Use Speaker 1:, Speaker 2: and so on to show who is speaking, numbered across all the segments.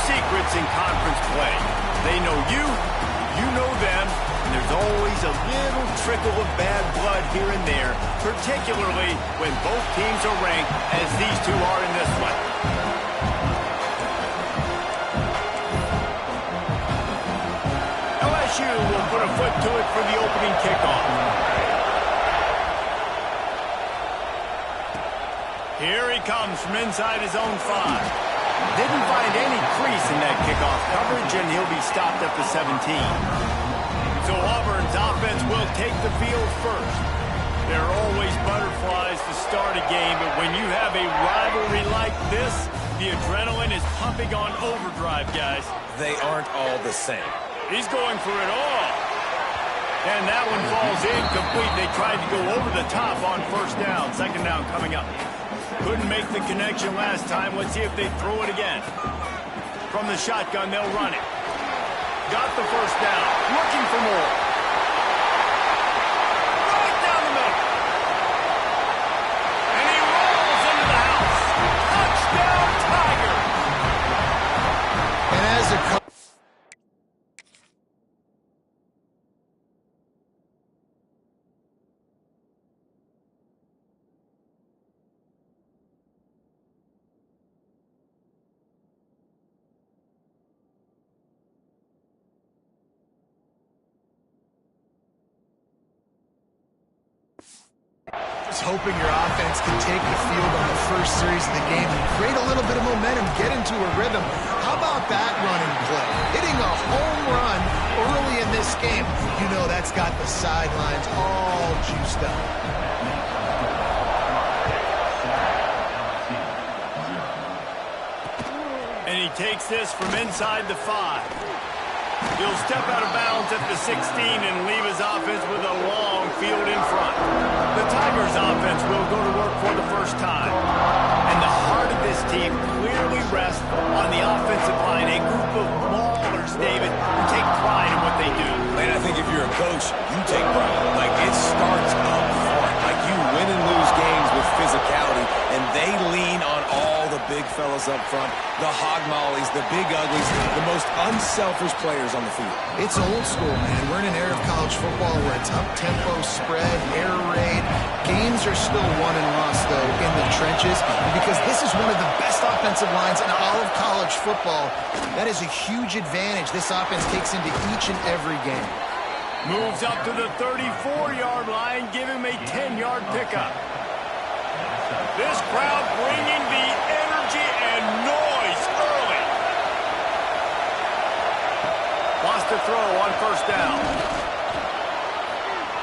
Speaker 1: secrets in conference play. They know you, you know them, and there's always a little trickle of bad blood here and there, particularly when both teams are ranked as these two are in this one. LSU will put a foot to it for the opening kickoff. Here he comes from inside his own 5. Didn't find any crease in that kickoff coverage, and he'll be stopped at the 17. So Auburn's offense will take the field first. There are always butterflies to start a game, but when you have a rivalry like this, the adrenaline is pumping on overdrive, guys.
Speaker 2: They aren't all the same.
Speaker 1: He's going for it all. And that one falls incomplete. They tried to go over the top on first down. Second down coming up. Couldn't make the connection last time. Let's see if they throw it again. From the shotgun, they'll run it. Got the first down. Looking for more. Right down the middle. And he rolls into the house. Touchdown, Tiger.
Speaker 3: And as a coach, hoping your offense can take the field on the first series of the game and create a little bit of momentum, get into a rhythm. How about that running play? Hitting a home run early in this game. You know that's got the sidelines all juiced up.
Speaker 1: And he takes this from inside the 5. He'll step out of bounds at the 16 and leave his offense with a long field in front. The Tigers' offense will go to work for the first time. And the heart of this team clearly rests on the offensive line, a group of maulers, David, who take pride in what they do.
Speaker 2: And I think if you're a coach, you take pride. Like, it starts up front. Like, you win and lose games with physicality, and they lean on all the big fellas up front, the hog mollies, the big uglies, the most unselfish players on the field.
Speaker 3: It's old school, man. We're in an era of college football where it's up-tempo, spread, air raid. Games are still won and lost, though, in the trenches. And because this is one of the best offensive lines in all of college football, that is a huge advantage this offense takes into each and every game.
Speaker 1: Moves up to the 34-yard line, give him a 10-yard pickup. This crowd bringing the energy and noise early. Wants to throw on first down.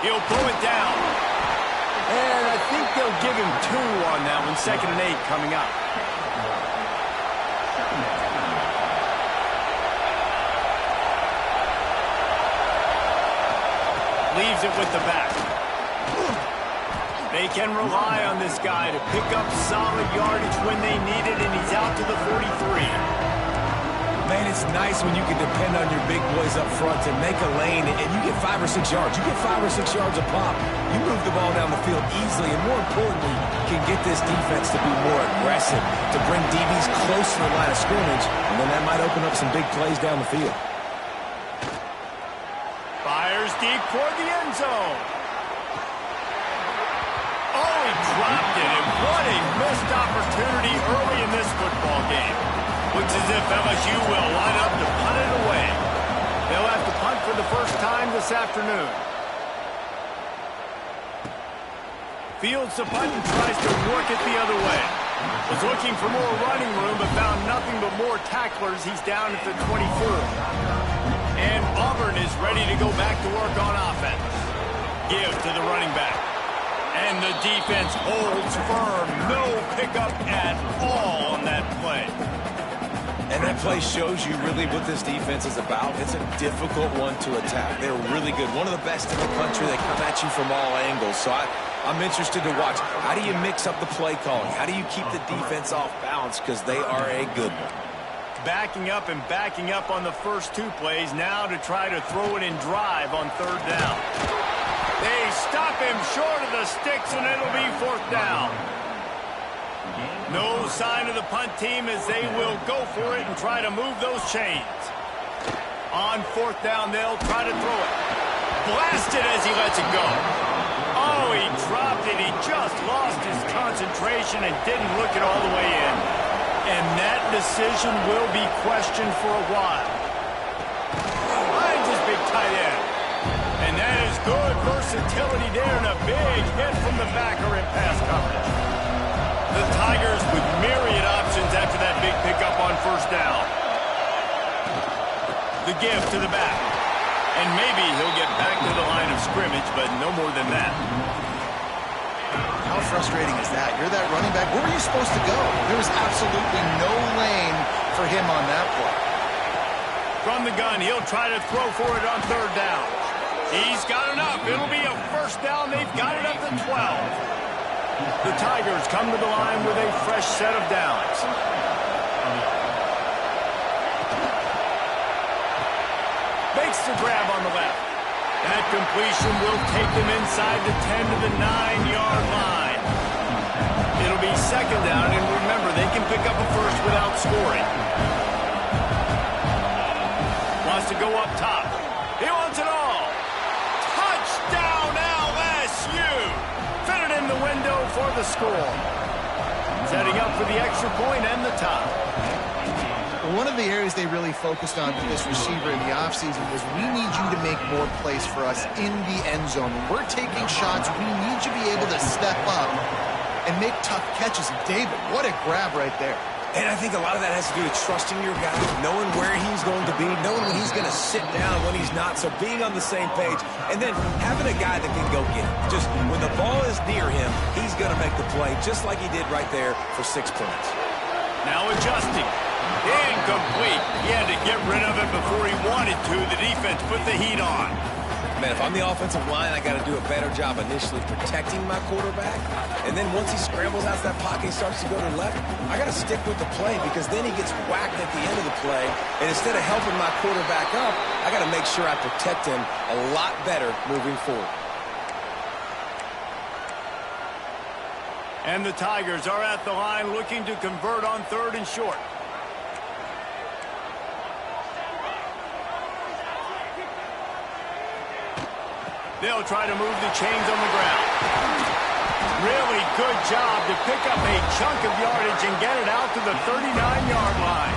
Speaker 1: He'll throw it down. And I think they'll give him 2 on that one. 2nd and 8 coming up. Leaves it with the back. They can rely on this guy to pick up solid yardage when they need it, and he's out to the 43.
Speaker 2: Man, it's nice when you can depend on your big boys up front to make a lane, and you get 5 or 6 yards. You get 5 or 6 yards a pop. You move the ball down the field easily, and more importantly, can get this defense to be more aggressive, to bring DBs close to the line of scrimmage, and then that might open up some big plays down the field.
Speaker 1: Fires deep toward the end zone. Oh, he dropped it, and what a missed opportunity early in this football game. Looks as if LSU will line up to punt it away. They'll have to punt for the first time this afternoon. Fields the punt and tries to work it the other way. Was looking for more running room, but found nothing but more tacklers. He's down at the 24. And Auburn is ready to go back to work on offense. Give to the running back. And the defense holds firm. No pickup at all on that play.
Speaker 2: And that play shows you really what this defense is about. It's a difficult one to attack. They're really good. One of the best in the country. They come at you from all angles. So I'm interested to watch. How do you mix up the play calling? How do you keep the defense off balance? Because they are a good one.
Speaker 1: Backing up and backing up on the first 2 plays. Now to try to throw it in drive on 3rd down. They stop him short of the sticks, and it'll be 4th down. No sign of the punt team as they will go for it and try to move those chains. On fourth down, they'll try to throw it. Blasted as he lets it go. Oh, he dropped it. He just lost his concentration and didn't look it all the way in. And that decision will be questioned for a while. Finds his big tight end. And that is good versatility there and a big hit from the backer in pass coverage. The Tigers with myriad options after that big pickup on first down. The give to the back. And maybe he'll get back to the line of scrimmage, but no more than that.
Speaker 3: How frustrating is that? You're that running back. Where were you supposed to go? There was absolutely no lane for him on that play.
Speaker 1: From the gun, he'll try to throw for it on third down. He's got enough. It'll be a first down. They've got it up to 12. The Tigers come to the line with a fresh set of downs. Makes the grab on the left. That completion will take them inside the 10 to the 9-yard line. It'll be second down, and remember, they can pick up a first without scoring. Wants to go up top. He wants it all. Touchdown, LSU! Fitted in the window for the score. Setting up for the extra point and the tie.
Speaker 3: One of the areas they really focused on with this receiver in the offseason was we need you to make more plays for us in the end zone. When we're taking shots, we need you to be able to step up and make tough catches. And David, what a grab right there.
Speaker 2: And I think a lot of that has to do with trusting your guy, knowing where he's going to be, knowing when he's going to sit down, when he's not, so being on the same page, and then having a guy that can go get it. Just when the ball is near him, he's going to make the play, just like he did right there for 6 points.
Speaker 1: Now adjusting. Incomplete. He had to get rid of it before he wanted to. The defense put the heat on.
Speaker 2: Man, if I'm the offensive line, I got to do a better job initially protecting my quarterback. And then once he scrambles out of that pocket and starts to go to the left, I got to stick with the play because then he gets whacked at the end of the play. And instead of helping my quarterback up, I got to make sure I protect him a lot better moving forward.
Speaker 1: And the Tigers are at the line looking to convert on third and short. They'll try to move the chains on the ground. Really good job to pick up a chunk of yardage and get it out to the 39-yard line.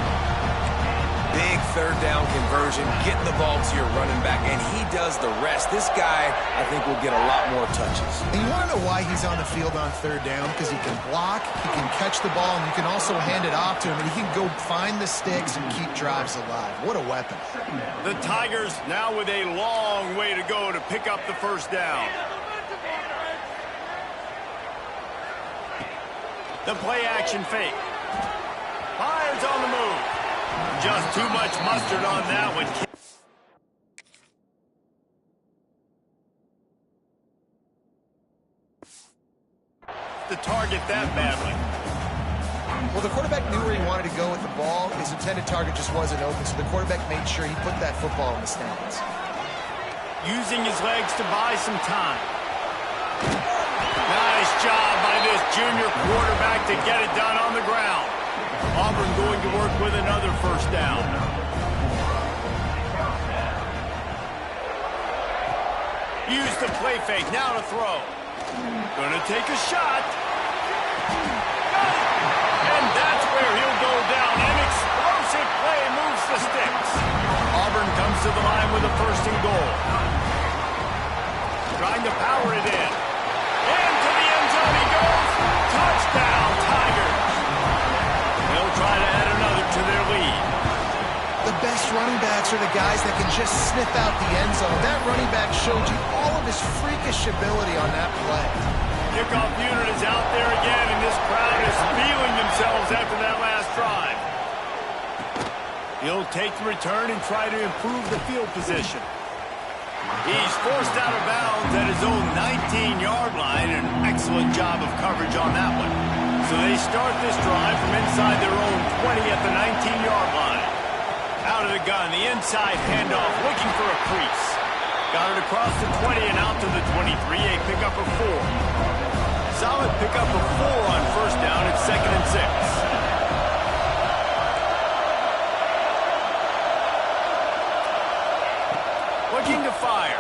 Speaker 2: Big third down conversion, getting the ball to your running back, and he does the rest. This guy, I think, will get a lot more touches.
Speaker 3: And you want to know why he's on the field on third down? Because he can block, he can catch the ball, and you can also hand it off to him, and he can go find the sticks and keep drives alive. What a weapon.
Speaker 1: The Tigers now with a long way to go to pick up the first down. The play action fake. Fires on the move. Just too much mustard on that one. To target that badly.
Speaker 3: Well, the quarterback knew where he wanted to go with the ball. His intended target just wasn't open, so the quarterback made sure he put that football in the stands.
Speaker 1: Using his legs to buy some time. Nice job by this junior quarterback to get it done on the ground. Auburn going to work with another first down. Use the play fake, now to throw. Gonna take a shot. And that's where he'll go down. An explosive play moves the sticks. Auburn comes to the line with a first and goal. Trying to power it in. Into the end zone he goes. Touchdown, Tigers. They'll try to add another to their lead.
Speaker 3: The best running backs are the guys that can just sniff out the end zone. That running back showed you all of his freakish ability on that play.
Speaker 1: Kickoff unit is out there again, and this crowd is feeling themselves after that last drive. He'll take the return and try to improve the field position. He's forced out of bounds at his own 19-yard line. An excellent job of coverage on that one. So they start this drive from inside their own 20 at the 19-yard line. Out of the gun, the inside handoff, looking for a crease. Got it across the 20 and out to the 23, a pickup of 4. Solid pickup of 4 on first down. It's 2nd and 6. Looking to fire.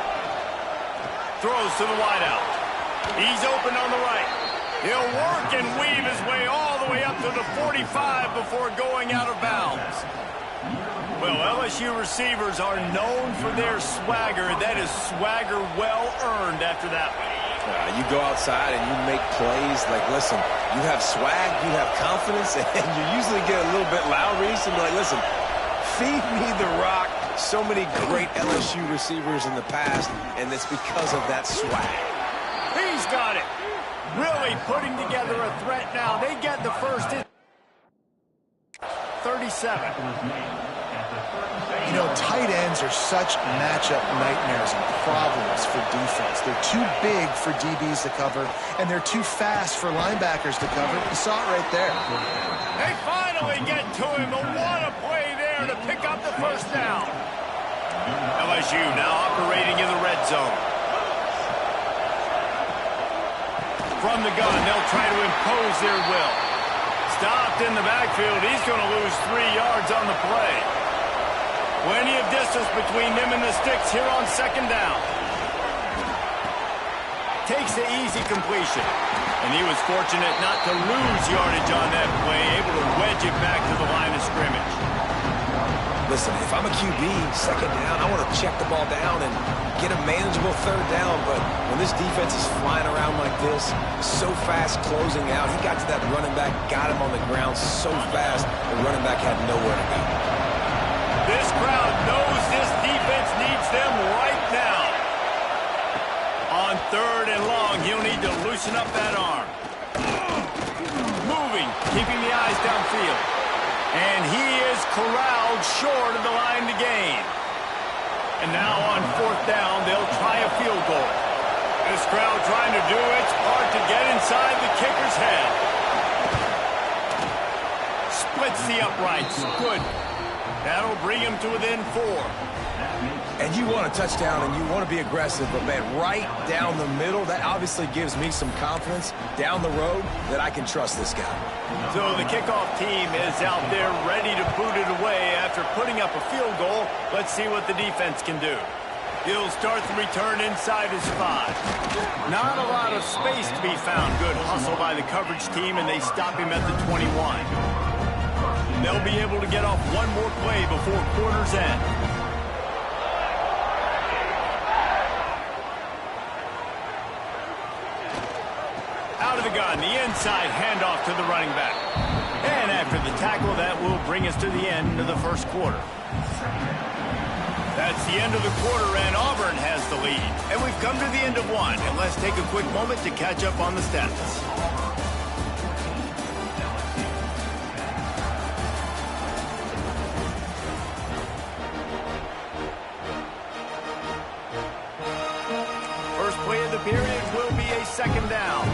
Speaker 1: Throws to the wideout. He's open on the right. He'll work and weave his way all the way up to the 45 before going out of bounds. Well, LSU receivers are known for their swagger. That is swagger well earned after that one.
Speaker 2: You go outside and you make plays. Like, listen, you have swag, you have confidence, and you usually get a little bit loud. Reason like, listen, feed me the rock. So many great LSU receivers in the past, and it's because of that swag.
Speaker 1: He's got it. Really putting together a threat now. They get the first in 37.
Speaker 3: You know, tight ends are such matchup nightmares and problems for defense. They're too big for DBs to cover, and they're too fast for linebackers to cover. You saw it right there.
Speaker 1: They finally get to him. What a play there to pick up the first down. LSU now operating in the red zone. From the gun, they'll try to impose their will. Stopped in the backfield. He's going to lose 3 yards on the play. Plenty of distance between them and the sticks here on 2nd down. Takes the easy completion. And he was fortunate not to lose yardage on that play, able to wedge it back to the line of scrimmage.
Speaker 2: Listen, if I'm a QB, 2nd down, I want to check the ball down and get a manageable 3rd down. But when this defense is flying around like this, so fast closing out, he got to that running back, got him on the ground so fast, the running back had nowhere to go.
Speaker 1: This crowd knows this defense needs them right now. On 3rd and long, he'll need to loosen up that arm. Moving, keeping the eyes downfield. And he is corralled short of the line to gain. And now on 4th down, they'll try a field goal. This crowd trying to do its part to get inside the kicker's head. Splits the uprights. Good. That'll bring him to within 4.
Speaker 2: And you want a touchdown and you want to be aggressive, but, man, right down the middle, that obviously gives me some confidence down the road that I can trust this guy.
Speaker 1: So the kickoff team is out there ready to boot it away after putting up a field goal. Let's see what the defense can do. He'll start the return inside his 5. Not a lot of space to be found. Good hustle by the coverage team, and they stop him at the 21. They'll be able to get off one more play before quarter's end. Out of the gun, the inside handoff to the running back. And after the tackle, that will bring us to the end of the first quarter. That's the end of the quarter, and Auburn has the lead. And we've come to the end of one, and let's take a quick moment to catch up on the stats. First play of the period will be a 2nd down.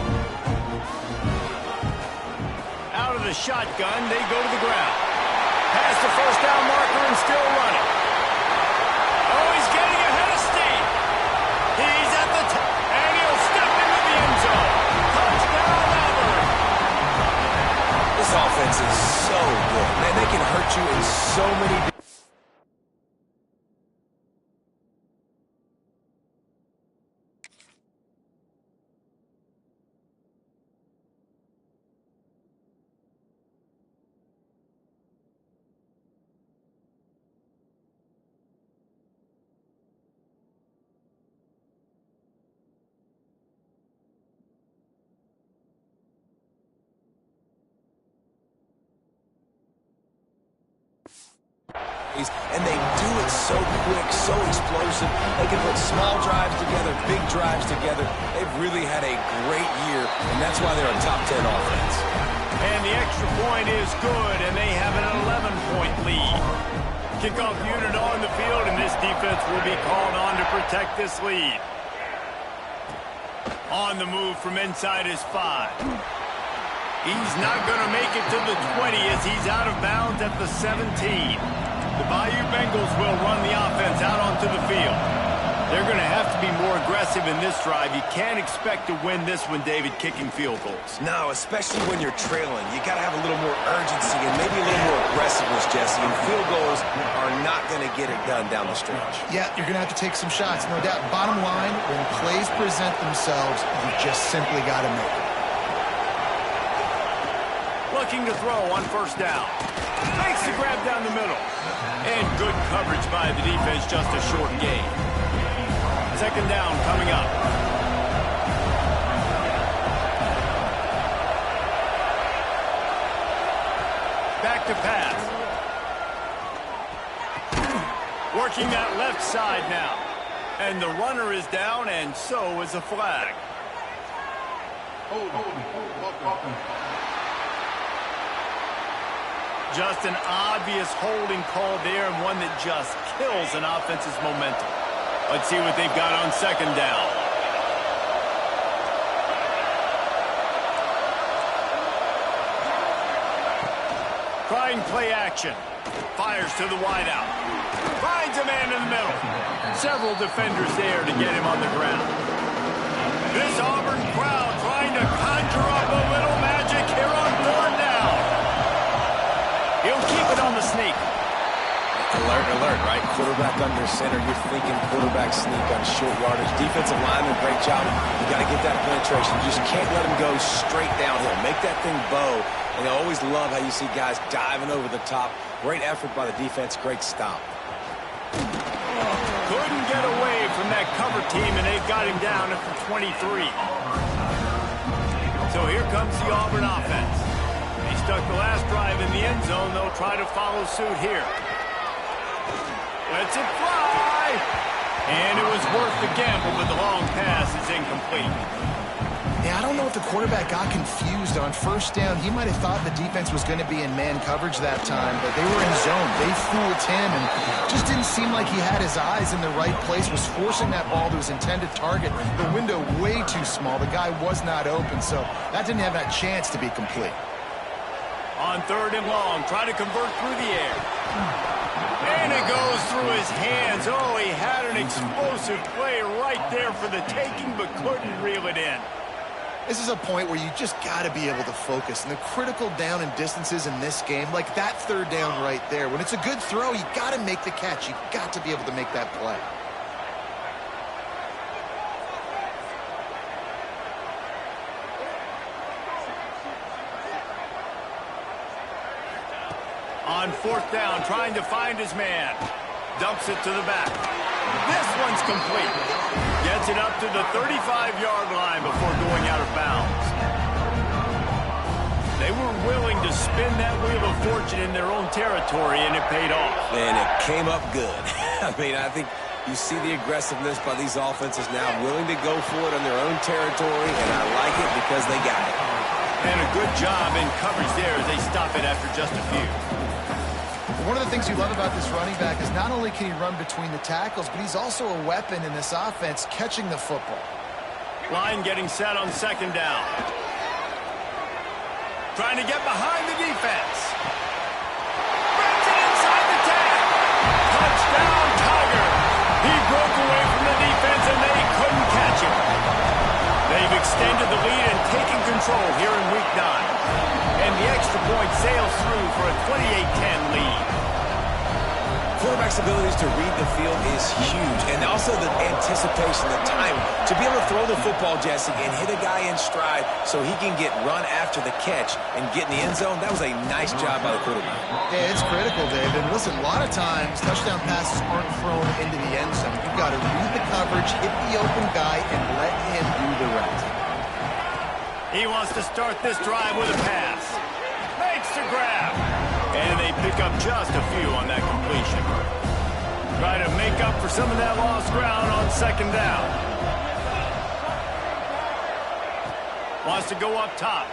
Speaker 1: Out of the shotgun, they go to the ground. Past the 1st down marker and still running. Oh, he's getting ahead of steam. He's at the top, and he'll step into the end zone. Touchdown, Auburn.
Speaker 2: This offense is so good. Man, they can hurt you in so many different. And they do it so quick, so explosive. They can put small drives together, big drives together. They've really had a great year, and that's why they're a top 10 offense.
Speaker 1: And the extra point is good, and they have an 11-point lead. Kickoff unit on the field, and this defense will be called on to protect this lead. On the move from inside his 5. He's not going to make it to the 20 as he's out of bounds at the 17. The Bayou Bengals will run the offense out onto the field. They're going to have to be more aggressive in this drive. You can't expect to win this one, David, kicking field goals.
Speaker 2: No, especially when you're trailing. You got to have a little more urgency and maybe a little more aggressiveness, Jesse. And field goals are not going to get it done down the stretch.
Speaker 3: Yeah, you're going to have to take some shots, no doubt. Bottom line, when plays present themselves, you just simply got to make them.
Speaker 1: Looking to throw on first down. Makes the grab down the middle. And good coverage by the defense, just a short gain. Second down coming up. Back to pass. Working that left side now. And the runner is down, and so is a flag. Just an obvious holding call there, and one that just kills an offense's momentum. Let's see what they've got on second down. Trying play action. Fires to the wideout. Finds a man in the middle. Several defenders there to get him on the ground. This Auburn crowd trying to conjure up a little magic here on third down. He'll keep it on the sneak.
Speaker 2: Alert, alert, right? Quarterback under center. You're thinking quarterback sneak on short yardage. Defensive lineman, great job. You got to get that penetration. You just can't let him go straight downhill. Make that thing bow. And I always love how you see guys diving over the top. Great effort by the defense. Great stop.
Speaker 1: Couldn't get away from that cover team, and they've got him down at the 23. So here comes the Auburn offense. They stuck the last drive in the end zone. They'll try to follow suit here. Lets it fly. And it was worth the gamble, but the long pass is incomplete.
Speaker 3: Yeah, I don't know if the quarterback got confused on first down. He might have thought the defense was going to be in man coverage that time, but they were in zone. They fooled him and just didn't seem like he had his eyes in the right place, was forcing that ball to his intended target. The window way too small. The guy was not open, so that didn't have that chance to be complete.
Speaker 1: On third and long, try to convert through the air. And it goes through his hands. Oh, he had an explosive play right there for the taking, but couldn't reel it in.
Speaker 3: This is a point where you just got to be able to focus. And the critical down and distances in this game, like that third down right there, when it's a good throw, you got to make the catch. You've got to be able to make that play.
Speaker 1: On fourth down, trying to find his man. Dumps it to the back. This one's complete. Gets it up to the 35-yard line before going out of bounds. They were willing to spin that wheel of fortune in their own territory, and it paid off.
Speaker 2: And it came up good. I mean, I think you see the aggressiveness by these offenses now, willing to go for it on their own territory, and I like it because they got it.
Speaker 1: And a good job in coverage there as they stop it after just a few.
Speaker 3: One of the things you love about this running back is not only can he run between the tackles, but he's also a weapon in this offense, catching the football.
Speaker 1: Line getting set on second down. Trying to get behind the defense. Brings it inside the tag. Touchdown, Tiger. He broke away from the defense, and they couldn't catch him. They've extended the lead and taken control here in Week 9. And the extra point sails through for a 28-10 lead.
Speaker 2: Quarterback's abilities to read the field is huge, and also the anticipation, the time to be able to throw the football, Jesse, and hit a guy in stride so he can get run after the catch and get in the end zone. That was a nice job by the quarterback.
Speaker 3: Yeah, it's critical, Dave. And listen, a lot of times touchdown passes aren't thrown into the end zone. You've got to read the coverage, hit the open guy, and let him do the rest.
Speaker 1: He wants to start this drive with a pass. Makes the grab. And they pick up just a few on that completion. Try to make up for some of that lost ground on second down. Wants to go up top.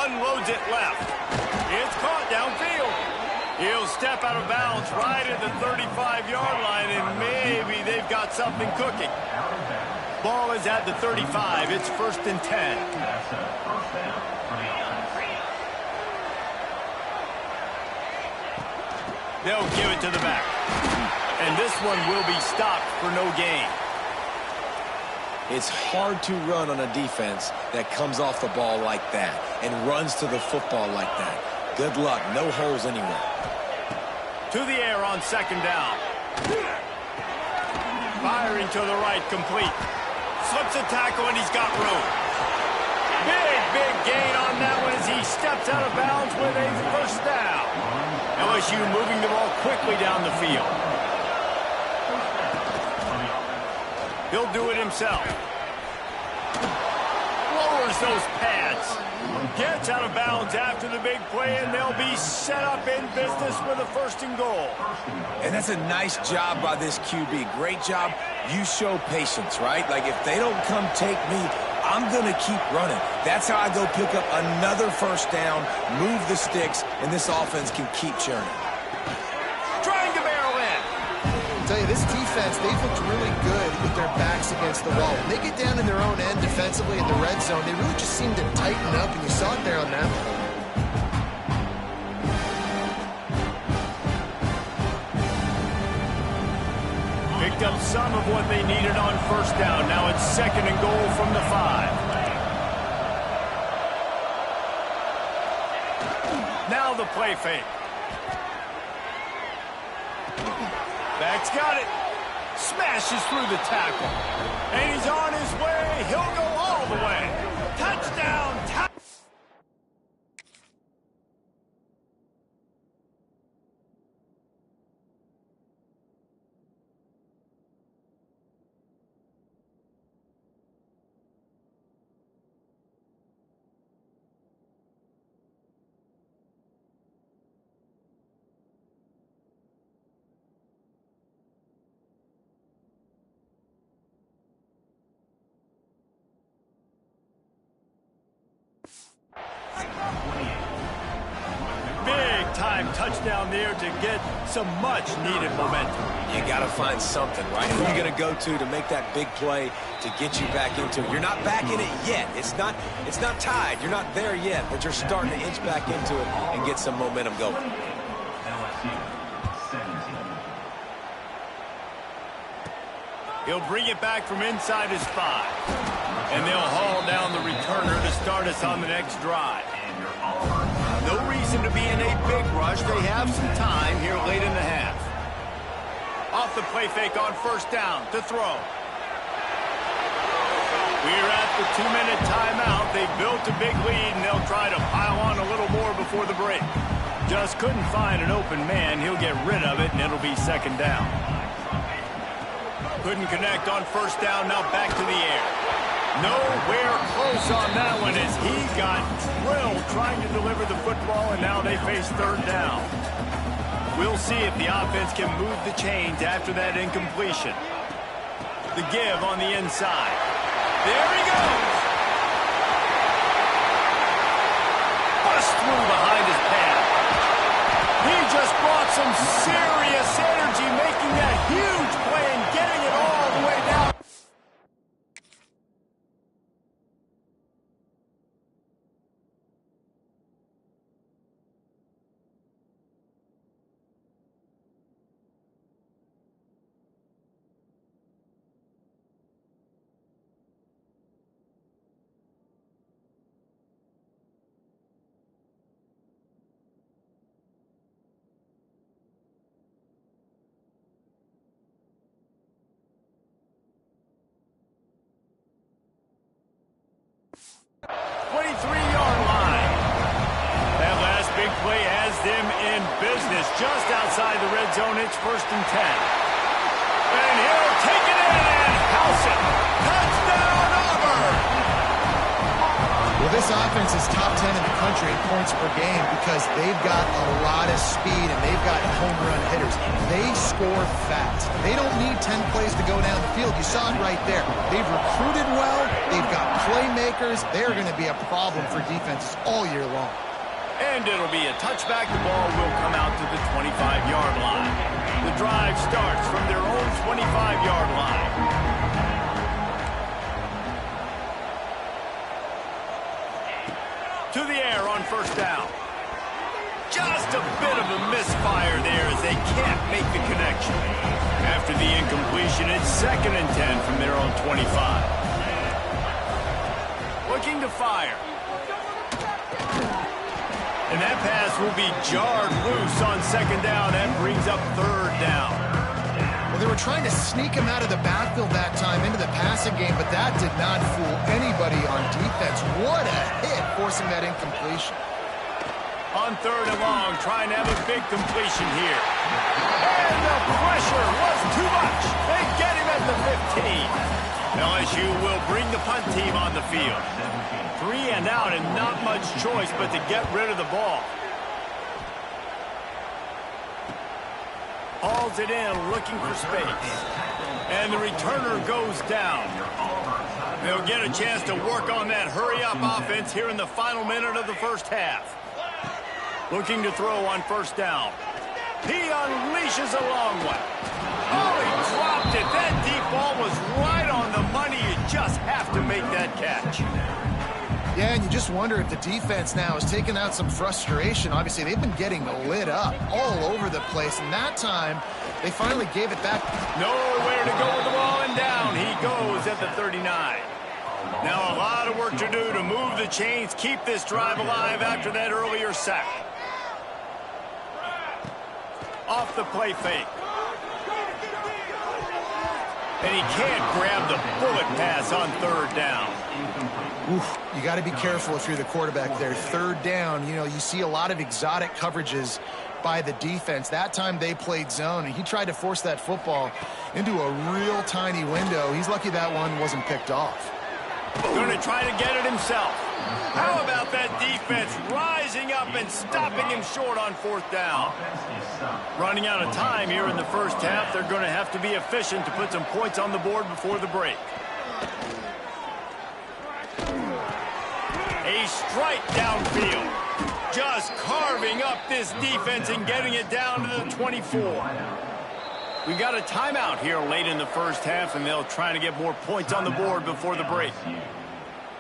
Speaker 1: Unloads it left. It's caught downfield. He'll step out of bounds right at the 35-yard line, and maybe they've got something cooking. Ball is at the 35. It's 1st and 10. They'll give it to the back. And this one will be stopped for no gain.
Speaker 2: It's hard to run on a defense that comes off the ball like that and runs to the football like that. Good luck. No holes anywhere.
Speaker 1: To the air on second down. Firing to the right, complete. Slips a tackle, and he's got room. Big gain on that one as he steps out of bounds with a first down. LSU moving the ball quickly down the field. He'll do it himself. Lowers those pads. Gets out of bounds after the big play, and they'll be set up in business with a first and goal.
Speaker 2: And that's a nice job by this QB. Great job. You show patience, right? Like, if they don't come take me, I'm going to keep running. That's how I go pick up another first down, move the sticks, and this offense can keep churning.
Speaker 1: Trying to barrel in.
Speaker 3: I'll tell you, this defense, they've looked really good with their backs against the wall. When they get down in their own end defensively in the red zone, they really just seem to tighten up, and you saw it there on that play.
Speaker 1: Picked up some of what they needed on first down. Now it's second and goal from the 5. Now the play fake. Back's got it. Smashes through the tackle. And he's on his way. He'll go all the way. Touchdown. Big-time touchdown there to get some much-needed momentum.
Speaker 2: You got to find something, right? Who are you going to go to make that big play to get you back into it? You're not back in it yet. It's not tied. You're not there yet, but you're starting to inch back into it and get some momentum going.
Speaker 1: He'll bring it back from inside his 5. And they'll haul down the returner to start us on the next drive. No reason to be in a big rush. They have some time here late in the half. Off the play fake on first down to throw. We're at the 2-minute timeout. They built a big lead, and they'll try to pile on a little more before the break. Just couldn't find an open man. He'll get rid of it, and it'll be second down. Couldn't connect on first down. Now back to the air. Nowhere close on that one as he got drilled trying to deliver the football, and now they face third down. We'll see if the offense can move the chains after that incompletion. The give on the inside. There he goes. Bust through behind his pad. He just brought some serious energy making that huge play and getting it all the way down. Just outside the red zone, it's first and 10. And he'll take it in and house it. Touchdown, Auburn!
Speaker 3: Well, this offense is top 10 in the country in points per game because they've got a lot of speed and they've got home run hitters. They score fast. They don't need 10 plays to go down the field. You saw it right there. They've recruited well. They've got playmakers. They're going to be a problem for defenses all year long.
Speaker 1: And it'll be a touchback. The ball will come out to the 25-yard line. The drive starts from their own 25-yard line. To the air on first down. Just Just a bit of a misfire there as they can't make the connection. After the incompletion, it's 2nd and 10 from their own 25. Looking to fire. And that pass will be jarred loose on 2nd down. That brings up 3rd down.
Speaker 3: Well, they were trying to sneak him out of the backfield that time into the passing game, but that did not fool anybody on defense. What a hit, forcing that incompletion.
Speaker 1: On 3rd and long, trying to have a big completion here. And the pressure was too much. They get him at the 15. LSU will bring the punt team on the field. 3 and out and not much choice but to get rid of the ball. Hauls it in, looking for space. And the returner goes down. They'll get a chance to work on that hurry-up offense here in the final minute of the first half. Looking to throw on 1st down. He unleashes a long one. Oh, he dropped it. That deep ball was right on the money. You just have to make that catch.
Speaker 3: Yeah, and you just wonder if the defense now has taken out some frustration. Obviously, they've been getting lit up all over the place, and that time, they finally gave it back.
Speaker 1: Nowhere to go with the ball, and down he goes at the 39. Now a lot of work to do to move the chains, keep this drive alive after that earlier sack. Off the play fake. And he can't grab the bullet pass on 3rd down.
Speaker 3: Oof, you got to be careful if you're the quarterback there. 3rd down, you know, you see a lot of exotic coverages by the defense. That time they played zone, and he tried to force that football into a real tiny window. He's lucky that one wasn't picked off.
Speaker 1: Going to try to get it himself. How about that defense rising up and stopping him short on 4th down? Running out of time here in the first half. They're going to have to be efficient to put some points on the board before the break. A strike downfield. Just carving up this defense and getting it down to the 24. We got a timeout here late in the first half, and they'll try to get more points on the board before the break.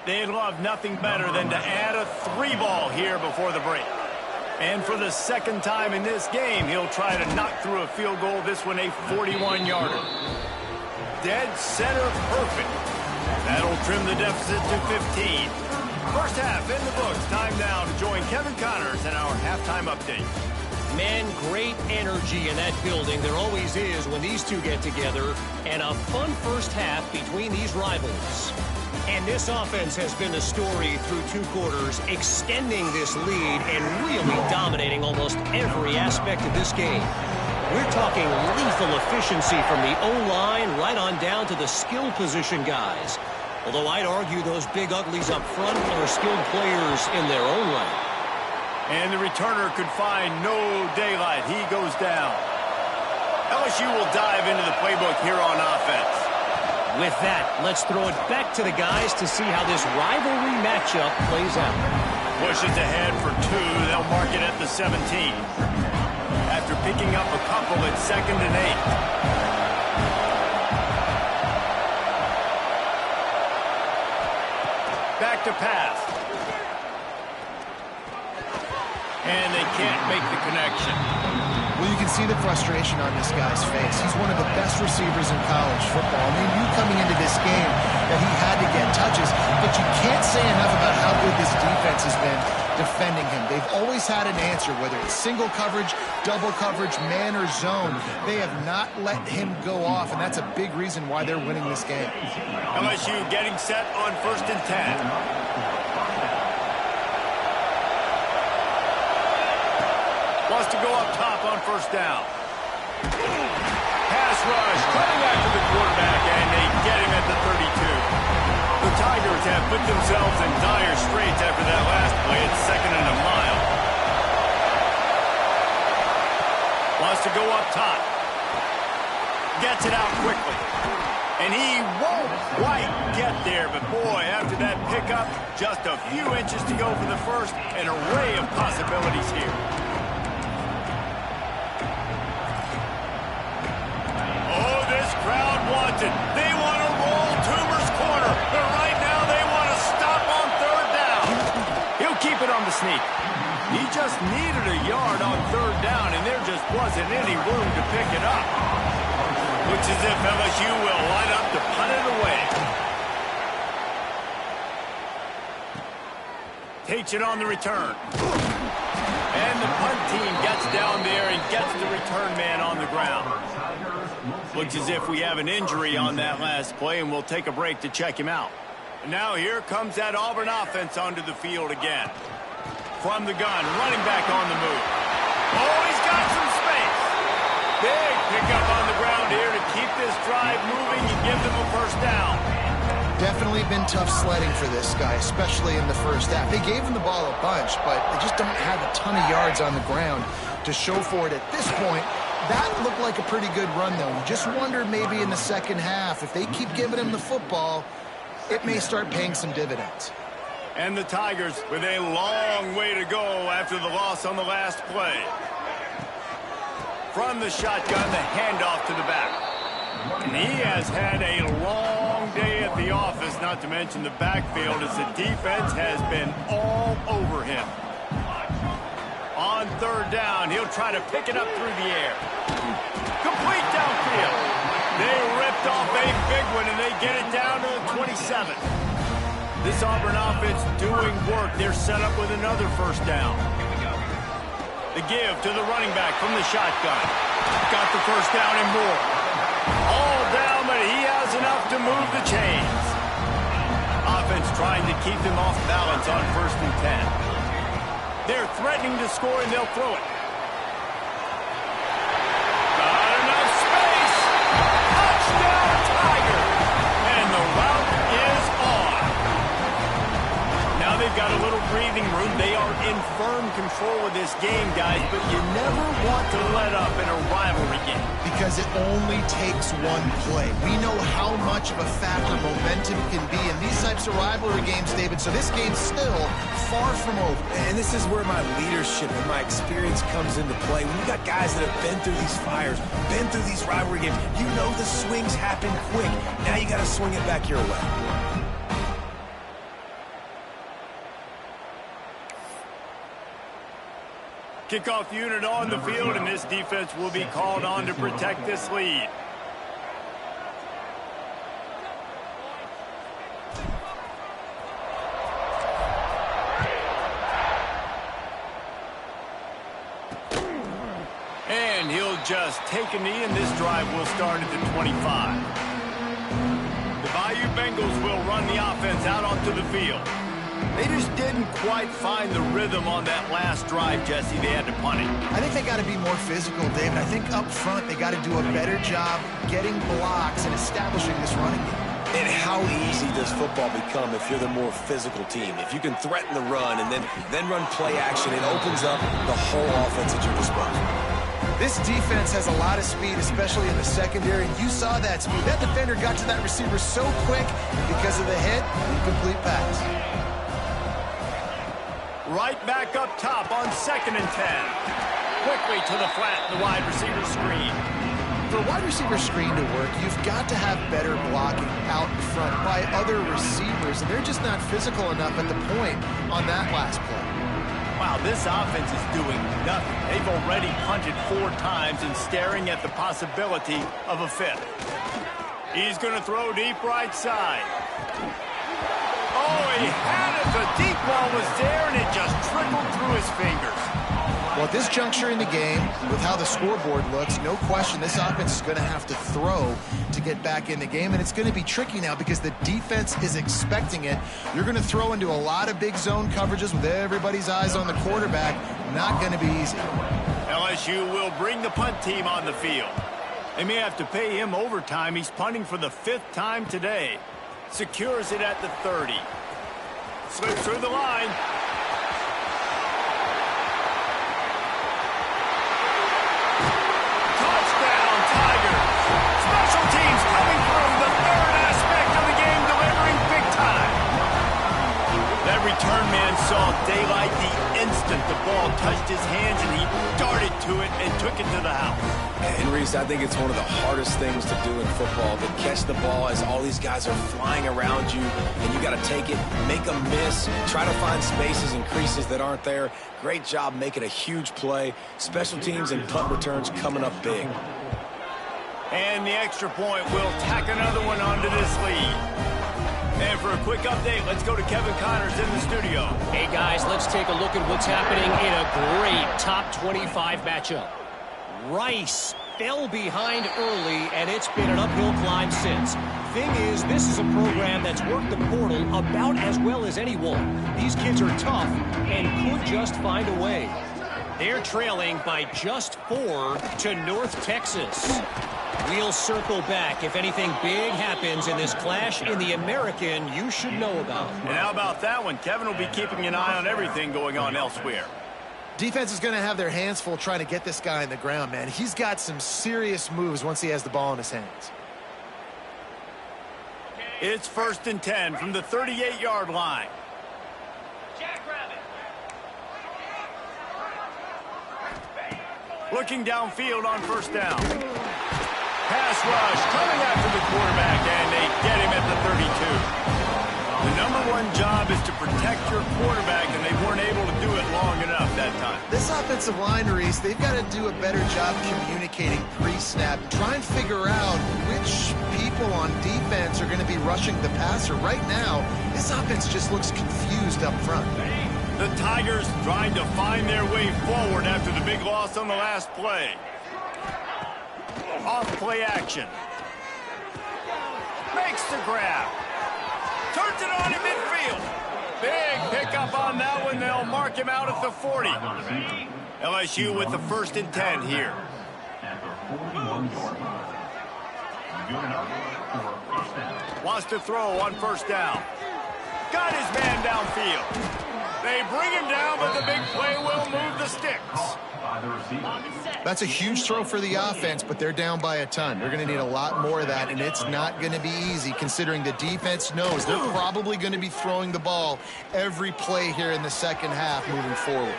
Speaker 1: They'd love nothing better than to add a 3-ball here before the break. And for the 2nd time in this game, he'll try to knock through a field goal, this one a 41-yarder. Dead center perfect. That'll trim the deficit to 15. First half in the books. Time now to join Kevin Connors in our halftime update.
Speaker 4: Man, great energy in that building. There always is when these two get together. And a fun first half between these rivals. And this offense has been the story through 2 quarters, extending this lead and really dominating almost every aspect of this game. We're talking lethal efficiency from the O-line right on down to the skill position guys. Although I'd argue those big uglies up front are skilled players in their own right.
Speaker 1: And the returner could find no daylight. He goes down. LSU will dive into the playbook here on offense.
Speaker 4: With that, let's throw it back to the guys to see how this rivalry matchup plays out.
Speaker 1: Pushes ahead for 2. They'll mark it at the 17. After picking up a couple, it's 2nd and 8. Back to pass. And they can't make the connection.
Speaker 3: Well, you can see the frustration on this guy's face. He's one of the best receivers in college football. I mean, you coming into this game that he had to get touches, but you can't say enough about how good this defense has been defending him. They've always had an answer, whether it's single coverage, double coverage, man or zone. They have not let him go off, and that's a big reason why they're winning this game.
Speaker 1: LSU getting set on 1st and 10. Wants to go up top on 1st down. Pass rush, coming after the quarterback, and they get him at the 32. The Tigers have put themselves in dire straits after that last play. It's 2nd and a mile. Wants to go up top. Gets it out quickly. And he won't quite get there, but boy, after that pickup, just a few inches to go for the first. An array of possibilities here. Crowd wants it. They want to roll Toomer's corner, but right now they want to stop on 3rd down. He'll keep it on the sneak. He just needed a yard on third down, and there just wasn't any room to pick it up. Looks as if LSU will line up to punt it away. Takes it on the return. And the punt team gets down there and gets the return man on the ground. Looks as if we have an injury on that last play, and we'll take a break to check him out. And now here comes that Auburn offense onto the field again. From the gun, running back on the move. Oh, he's got some space. Big pickup on the ground here to keep this drive moving and give them a first down.
Speaker 3: Definitely been tough sledding for this guy, especially in the first half. They gave him the ball a bunch, but they just don't have a ton of yards on the ground to show for it at this point. That looked like a pretty good run, though. You just wonder maybe in the second half, if they keep giving him the football, it may start paying some dividends.
Speaker 1: And the Tigers with a long way to go after the loss on the last play. From the shotgun, the handoff to the back. And he has had a long day at the office, not to mention the backfield, as the defense has been all over him. On third down, he'll try to pick it up through the air. Complete downfield. They ripped off a big one, and they get it down to the 27. This Auburn offense doing work. They're set up with another first down. The give to the running back from the shotgun. Got the first down and more. All down, but he has enough to move the chains. Offense trying to keep them off balance on 1st and 10. They're threatening to score, and they'll throw it. Not enough space. Touchdown, Tigers. And the route is on. Now they've got a little breathing room. They are in firm control of this game, guys, but you never want to let up in a rivalry game.
Speaker 3: Because it only takes one play. We know how much of a factor momentum can be in these types of rivalry games, David, so this game's still far from over.
Speaker 2: And this is where my leadership and my experience comes into play. When you got guys that have been through these fires, been through these rivalry games, you know the swings happen quick. Now you got to swing it back your way.
Speaker 1: Kickoff unit on the field, and this defense will be called on to protect this lead. And he'll just take a knee, and this drive will start at the 25. The Bayou Bengals will run the offense out onto the field. They just didn't quite find the rhythm on that last drive, Jesse. They had to punt it.
Speaker 3: I think they got to be more physical, David. I think up front they got to do a better job getting blocks and establishing this running game.
Speaker 2: And how easy does football become if you're the more physical team? If you can threaten the run and then run play action, it opens up the whole offense at your disposal.
Speaker 3: This defense has a lot of speed, especially in the secondary, and you saw that speed. That defender got to that receiver so quick, and because of the hit, incomplete pass.
Speaker 1: Right back up top on 2nd and 10. Quickly to the flat, the wide receiver screen.
Speaker 3: For a wide receiver screen to work, you've got to have better blocking out in front by other receivers, and they're just not physical enough at the point on that last play.
Speaker 1: Wow, this offense is doing nothing. They've already punted 4 times and staring at the possibility of a 5th. He's going to throw deep right side. Oh, he had it. The deep ball was there, and it just trickled through his fingers.
Speaker 3: Well, at this juncture in the game, with how the scoreboard looks, no question this offense is going to have to throw to get back in the game, and it's going to be tricky now because the defense is expecting it. You're going to throw into a lot of big zone coverages with everybody's eyes on the quarterback. Not going to be easy.
Speaker 1: LSU will bring the punt team on the field. They may have to pay him overtime. He's punting for the 5th time today. Secures it at the 30. Slips through the line. Touchdown, Tigers. Special teams coming through, the 3rd aspect of the game, delivering big time. That return man saw daylight the instant the ball touched his hands, and he darted to it and took it to the house.
Speaker 2: And Reese, I think it's one of the hardest things to do in football, to catch the ball as all these guys are flying around you, and you got to take it, make them miss, try to find spaces and creases that aren't there. Great job making a huge play. Special teams and punt returns coming up big.
Speaker 1: And the extra point will tack another one onto this lead. And for a quick update, let's go to Kevin Connors in the studio.
Speaker 4: Hey, guys, let's take a look at what's happening in a great top 25 matchup. Rice fell behind early, and it's been an uphill climb since. Thing is, this is a program that's worked the portal about as well as anyone. These kids are tough and could just find a way. They're trailing by just 4 to North Texas. We'll circle back if anything big happens in this clash in the American you should know about.
Speaker 1: And how about that one? Kevin will be keeping an eye on everything going on elsewhere.
Speaker 3: Defense is going to have their hands full trying to get this guy in the ground, man. He's got some serious moves once he has the ball in his hands.
Speaker 1: It's 1st and 10 from the 38-yard line. Looking downfield on 1st down. Pass rush coming after the quarterback, and they get him at the 32. The #1 job is to protect your quarterback, and they weren't able to do it long enough that time.
Speaker 3: This offensive line, Reese, they've got to do a better job communicating pre-snap. Try and figure out which people on defense are going to be rushing the passer. Right now, this offense just looks confused up front.
Speaker 1: The Tigers trying to find their way forward after the big loss on the last play. Off play action. Makes the grab. Turns it on in midfield. Big pickup on that one. They'll mark him out at the 40. LSU with the 1st and 10 here. Wants to throw on 1st down. Got his man downfield. They bring him down, but the big play will move the sticks.
Speaker 3: That's a huge throw for the offense, but they're down by a ton. They're going to need a lot more of that, and it's not going to be easy considering the defense knows they're probably going to be throwing the ball every play here in the second half moving forward.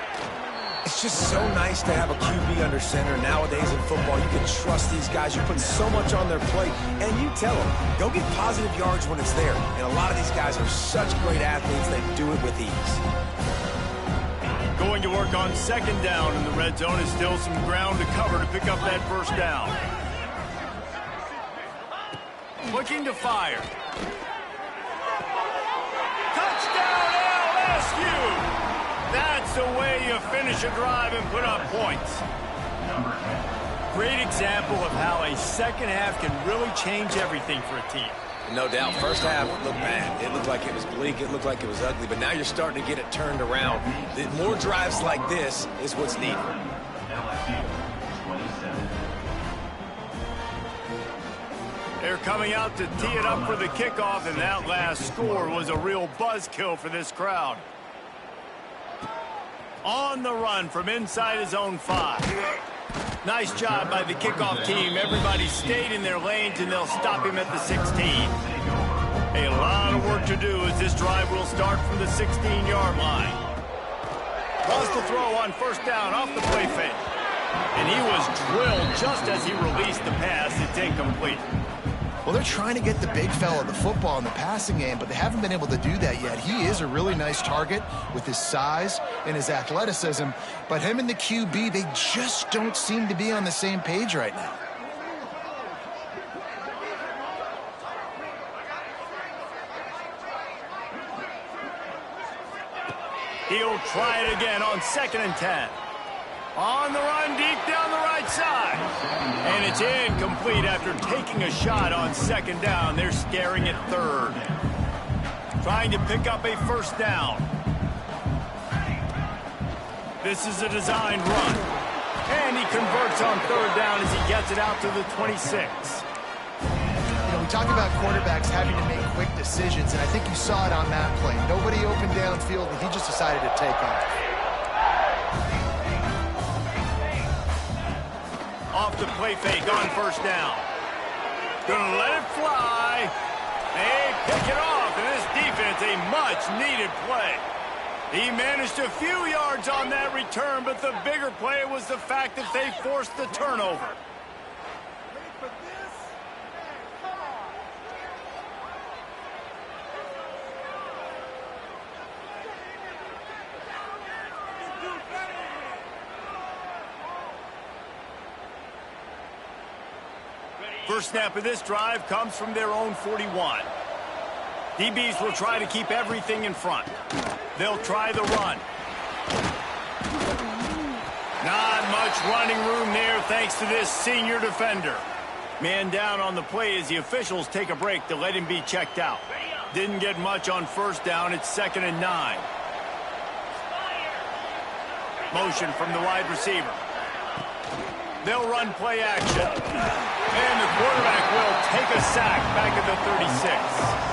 Speaker 2: It's just so nice to have a QB under center. Nowadays in football, you can trust these guys. You put so much on their plate, and you tell them, go get positive yards when it's there. And a lot of these guys are such great athletes, they do it with ease.
Speaker 1: Going to work on 2nd down in the red zone. Is still some ground to cover to pick up that 1st down. Looking to fire. Touchdown LSU! That's the way you finish a drive and put up points. Great example of how a second half can really change everything for a team.
Speaker 2: No doubt. 1st half looked bad. It looked like it was bleak. It looked like it was ugly. But now you're starting to get it turned around. More drives like this is what's needed.
Speaker 1: They're coming out to tee it up for the kickoff, and that last score was a real buzzkill for this crowd. On the run from inside his own 5. Nice job by the kickoff team. Everybody stayed in their lanes, and they'll stop him at the 16. A lot of work to do as this drive will start from the 16-yard line. Wants to throw on 1st down off the play fake. And he was drilled just as he released the pass. It's incomplete.
Speaker 3: Well, they're trying to get the big fella the football in the passing game, but they haven't been able to do that yet. He is a really nice target with his size and his athleticism, but him and the QB, they just don't seem to be on the same page right now.
Speaker 1: He'll try it again on 2nd and 10. On the run, deep down the right side. And it's incomplete after taking a shot on 2nd down. They're staring at 3rd. Trying to pick up a 1st down. This is a designed run. And he converts on 3rd down as he gets it out to the 26.
Speaker 3: You know, we talk about quarterbacks having to make quick decisions, and I think you saw it on that play. Nobody opened downfield, and he just decided to take off.
Speaker 1: Off the play fake on 1st down. Gonna let it fly. They pick it off, and this defense, a much-needed play. He managed a few yards on that return, but the bigger play was the fact that they forced the turnover. First snap of this drive comes from their own 41. DBs will try to keep everything in front. They'll try the run. Not much running room there thanks to this senior defender. Man down on the play as the officials take a break to let him be checked out. Didn't get much on first down. It's 2nd and 9. Motion from the wide receiver. They'll run play action. And the quarterback will take a sack back at the 36.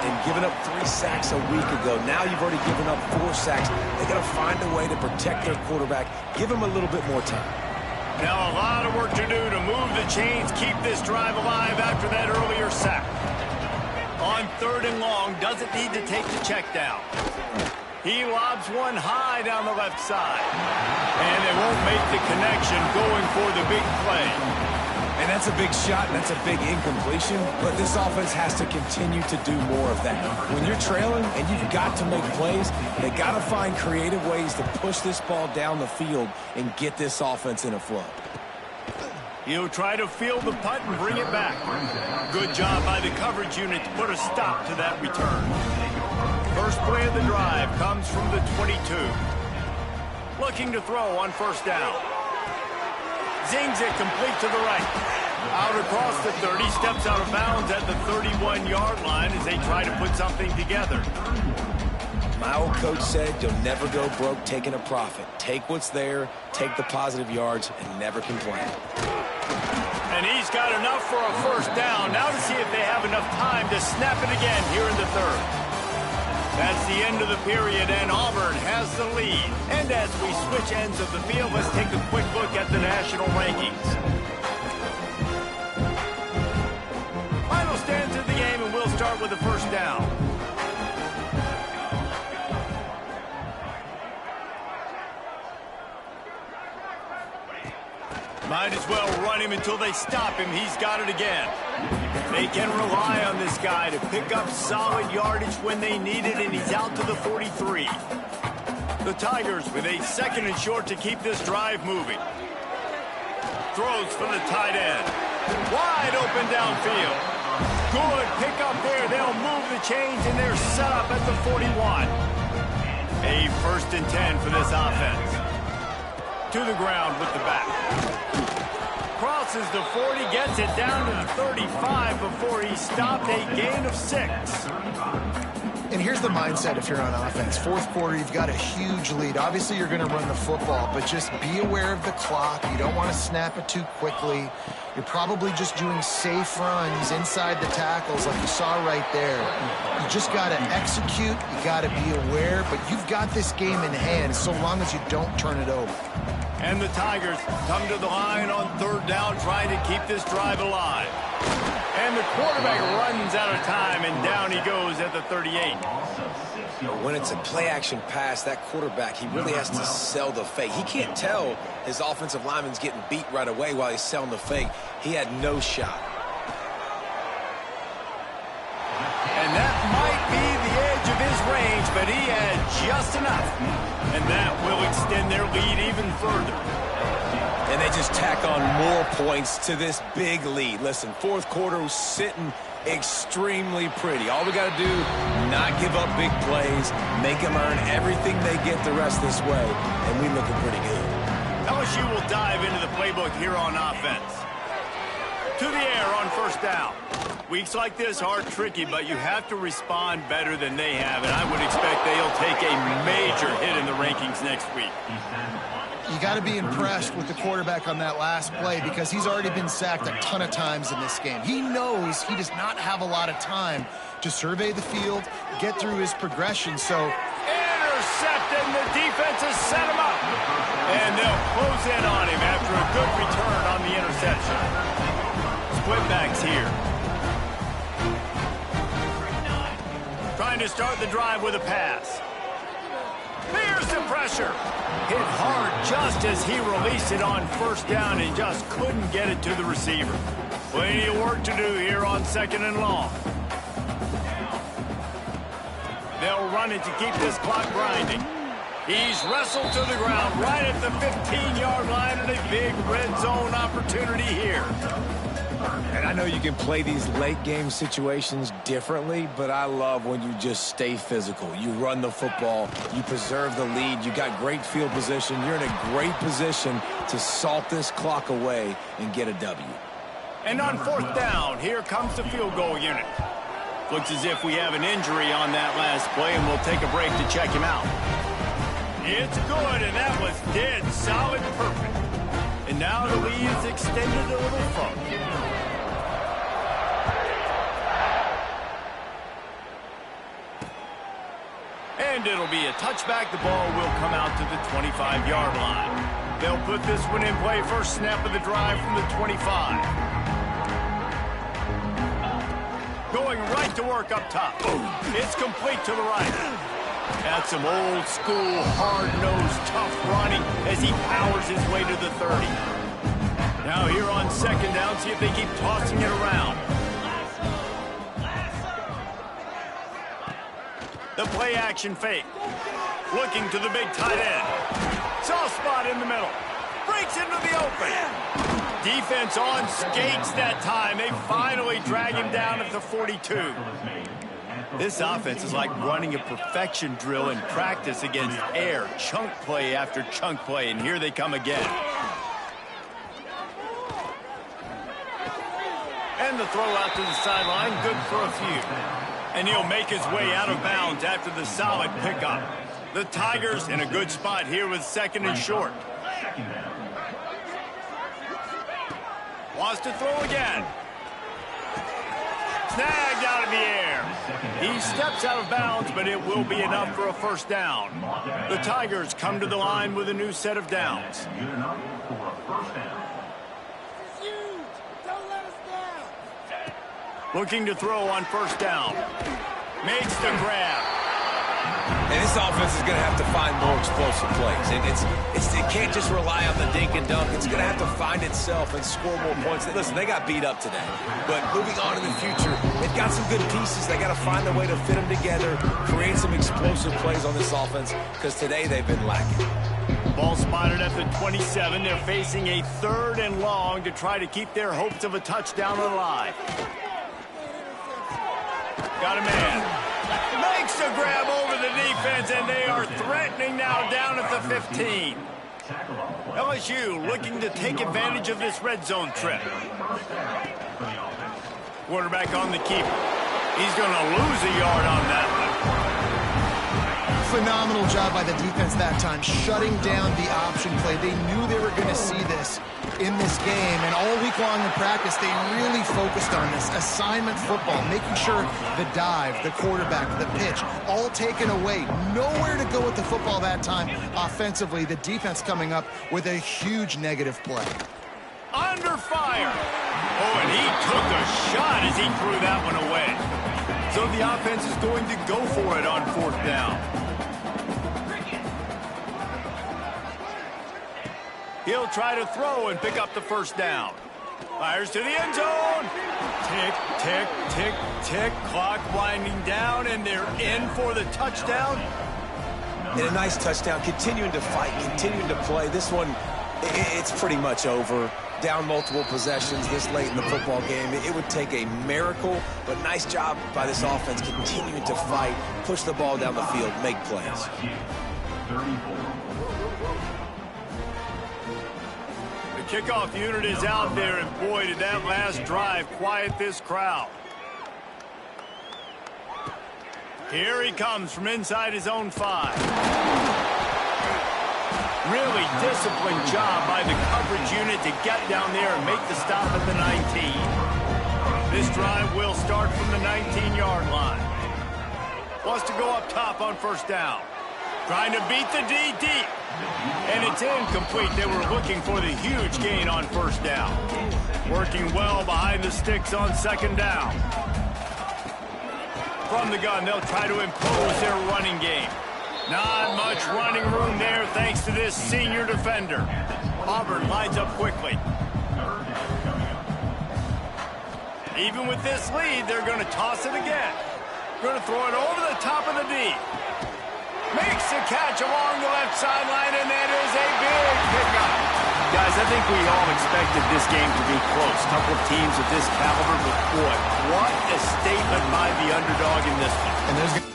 Speaker 2: And giving up 3 sacks a week ago. Now you've already given up 4 sacks. They got to find a way to protect their quarterback. Give him a little bit more time.
Speaker 1: Now a lot of work to do to move the chains, keep this drive alive after that earlier sack. On 3rd and long, doesn't need to take the check down. He lobs one high down the left side. And they won't make the connection going for the big play.
Speaker 2: And that's a big shot, and that's a big incompletion, but this offense has to continue to do more of that. When you're trailing and you've got to make plays, they got to find creative ways to push this ball down the field and get this offense in a flow.
Speaker 1: He'll try to field the punt and bring it back. Good job by the coverage unit to put a stop to that return. First play of the drive comes from the 22. Looking to throw on first down. Zings it complete to the right. Out across the 30, steps out of bounds at the 31-yard line as they try to put something together.
Speaker 2: My old coach said you'll never go broke taking a profit. Take what's there, take the positive yards, and never complain.
Speaker 1: And he's got enough for a first down. Now to see if they have enough time to snap it again here in the 3rd. That's the end of the period, and Auburn has the lead. And as we switch ends of the field, let's take a quick look at the national rankings. Final stands of the game, and we'll start with the first down. Might as well run him until they stop him. He's got it again. They can rely on this guy to pick up solid yardage when they need it, and he's out to the 43. The Tigers with a 2nd and short to keep this drive moving. Throws for the tight end. Wide open downfield. Good pick up there. They'll move the chains, and they're set up at the 41. A 1st and 10 for this offense. To the ground with the back. Crosses the 40, gets it down to the 35 before he stopped, a gain of 6.
Speaker 3: And here's the mindset if you're on offense. 4th quarter, you've got a huge lead. Obviously, you're going to run the football, but just be aware of the clock. You don't want to snap it too quickly. You're probably just doing safe runs inside the tackles like you saw right there. You just got to execute. You got to be aware, but you've got this game in hand so long as you don't turn it over.
Speaker 1: And the Tigers come to the line on 3rd down, trying to keep this drive alive. And the quarterback runs out of time, and down he goes at the 38.
Speaker 2: When it's a play-action pass, that quarterback, he really has to sell the fake. He can't tell his offensive lineman's getting beat right away while he's selling the fake. He had no shot.
Speaker 1: And that might be the edge of his range, but he had just enough. And that will extend their lead even further.
Speaker 2: And they just tack on more points to this big lead. Listen, 4th quarter was sitting extremely pretty. All we got to do, not give up big plays, make them earn everything they get the rest of this way, and we looking pretty good.
Speaker 1: LSU will dive into the playbook here on offense. To the air on first down. Weeks like this are tricky, but you have to respond better than they have, and I would expect they'll take a major hit in the rankings next week.
Speaker 3: You got to be impressed with the quarterback on that last play because he's already been sacked a ton of times in this game. He knows he does not have a lot of time to survey the field, get through his progression, so...
Speaker 1: Intercepted, and the defense has set him up. And they'll close in on him after a good return on the interception. Split backs here. Trying to start the drive with a pass. Here's the pressure. Hit hard just as he released it on first down and just couldn't get it to the receiver. Plenty of work to do here on 2nd and long. They'll run it to keep this clock grinding. He's wrestled to the ground right at the 15-yard line and a big red zone opportunity here.
Speaker 2: And I know you can play these late-game situations differently, but I love when you just stay physical. You run the football, you preserve the lead, you got great field position, you're in a great position to salt this clock away and get a W.
Speaker 1: And on 4th down, here comes the field goal unit. Looks as if we have an injury on that last play, and we'll take a break to check him out. It's good, and that was dead solid perfect. And now the lead is extended a little further. And it'll be a touchback. The ball will come out to the 25-yard line. They'll put this one in play. First snap of the drive from the 25. Going right to work up top. It's complete to the right. That's some old school, hard-nosed, tough running as he powers his way to the 30. Now here on 2nd down, see if they keep tossing it around. The play action fake. Looking to the big tight end. Soft spot in the middle. Breaks into the open. Defense on skates that time. They finally drag him down at the 42. This offense is like running a perfection drill in practice against air. Chunk play after chunk play, and here they come again. And the throw out to the sideline, good for a few. And he'll make his way out of bounds after the solid pickup. The Tigers in a good spot here with 2nd and short. Wants to throw again. Snagged out of the air. He steps out of bounds, but it will be enough for a first down. The Tigers come to the line with a new set of downs. Looking to throw on first down. Makes the grab.
Speaker 2: And this offense is going to have to find more explosive plays. And it can't just rely on the dink and dunk. It's going to have to find itself and score more points. Listen, they got beat up today. But moving on in the future, they've got some good pieces. They got to find a way to fit them together, create some explosive plays on this offense, because today they've been lacking.
Speaker 1: Ball spotted at the 27. They're facing a 3rd and long to try to keep their hopes of a touchdown alive. Got a man. Makes the grab over the defense, and they are threatening now down at the 15. LSU looking to take advantage of this red zone trip. Quarterback on the keeper. He's going to lose a yard on that one.
Speaker 3: Phenomenal job by the defense that time, shutting down the option play. They knew they were going to see this in this game, and all week long in practice, they really focused on this assignment football, making sure the dive, the quarterback, the pitch, all taken away. Nowhere to go with the football that time. Offensively, the defense coming up with a huge negative play.
Speaker 1: Under fire. Oh, and he took a shot as he threw that one away. So the offense is going to go for it on 4th down. He'll try to throw and pick up the first down. Fires to the end zone. Tick, tick, tick, tick. Clock winding down, and they're in for the touchdown.
Speaker 2: And a nice touchdown, continuing to fight, continuing to play. This one, it's pretty much over. Down multiple possessions this late in the football game. It would take a miracle, but nice job by this offense continuing to fight, push the ball down the field, make plays.
Speaker 1: The kickoff unit is out there, and boy, did that last drive quiet this crowd. Here he comes from inside his own 5. Really disciplined job by the coverage unit to get down there and make the stop at the 19. This drive will start from the 19-yard line. Wants to go up top on first down. Trying to beat the D deep. And it's incomplete. They were looking for the huge gain on first down. Working well behind the sticks on second down. From the gun, they'll try to impose their running game. Not much running room there thanks to this senior defender. Auburn lines up quickly. Even with this lead, they're going to toss it again. Going to throw it over the top of the D. Makes the catch along the left sideline, and that is a big pickup. Guys, I think we all expected this game to be close. Couple of teams of this caliber, but boy, what a statement by the underdog in this one.
Speaker 3: And there's